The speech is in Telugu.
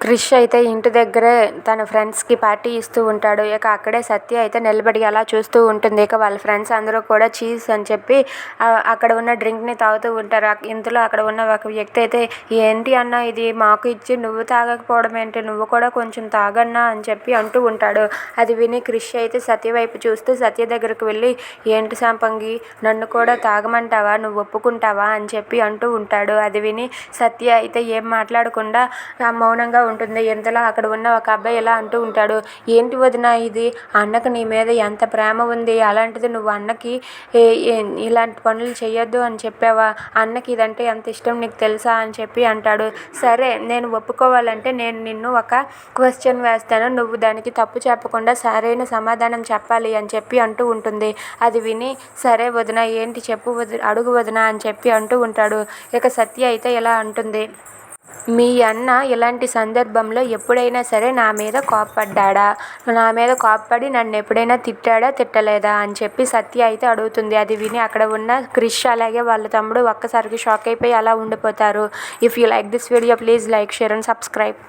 క్రిష్ అయితే ఇంటి దగ్గరే తన ఫ్రెండ్స్కి పార్టీ ఇస్తూ ఉంటాడు. ఇక అక్కడే సత్య అయితే నిలబడి అలా చూస్తూ ఉంటుంది. ఇక వాళ్ళ ఫ్రెండ్స్ అందరూ కూడా చీజ్ అని చెప్పి అక్కడ ఉన్న డ్రింక్ని తాగుతూ ఉంటారు. ఇంతలో అక్కడ ఉన్న ఒక వ్యక్తి అయితే, ఏంటి అన్న ఇది మాకు ఇచ్చి నువ్వు తాగకపోవడం ఏంటి, నువ్వు కూడా కొంచెం తాగన్నా అని చెప్పి అంటూ ఉంటాడు. అది విని క్రిష్ అయితే సత్య వైపు చూస్తూ సత్య దగ్గరకు వెళ్ళి, ఏంటి సంపంగి, నన్ను కూడా తాగమంటావా, నువ్వు ఒప్పుకుంటావా అని చెప్పి అంటూ ఉంటాడు. అది విని సత్య అయితే ఏం మాట్లాడకుండా మౌనంగా ఉంటుంది. ఇంతలో అక్కడ ఉన్న ఒక అబ్బాయి ఇలా అంటూ ఉంటాడు, ఏంటి వదిన ఇది, అన్నకు నీ మీద ఎంత ప్రేమ ఉంది, అలాంటిది నువ్వు అన్నకి ఇలాంటి పనులు చేయొద్దు అని చెప్పావా, అన్నకి ఇదంటే ఎంత ఇష్టం నీకు తెలుసా అని చెప్పి అంటాడు. సరే నేను ఒప్పుకోవాలంటే నేను నిన్ను ఒక క్వశ్చన్ వేస్తాను, నువ్వు దానికి తప్పు చెప్పకుండా సరైన సమాధానం చెప్పాలి అని చెప్పి అంటూ ఉంటుంది. అది విని సరే వదిన, ఏంటి చెప్పు అడుగు వదిన అని చెప్పి అంటూ ఉంటాడు. ఇక సత్య అయితే ఇలా అంటుంది, మీ అన్న ఇలాంటి సందర్భంలో ఎప్పుడైనా సరే నా మీద కోప్పడ్డాడా, నా మీద కోప్పడి నన్ను ఎప్పుడైనా తిట్టాడా తిట్టలేదా అని చెప్పి సత్య అయితే అడుగుతుంది. అది విని అక్కడ ఉన్న క్రిష్ అలాగే వాళ్ళ తమ్ముడు ఒక్కసారికి షాక్ అయిపోయి అలా ఉండిపోతారు. If you like this video please like, share and subscribe.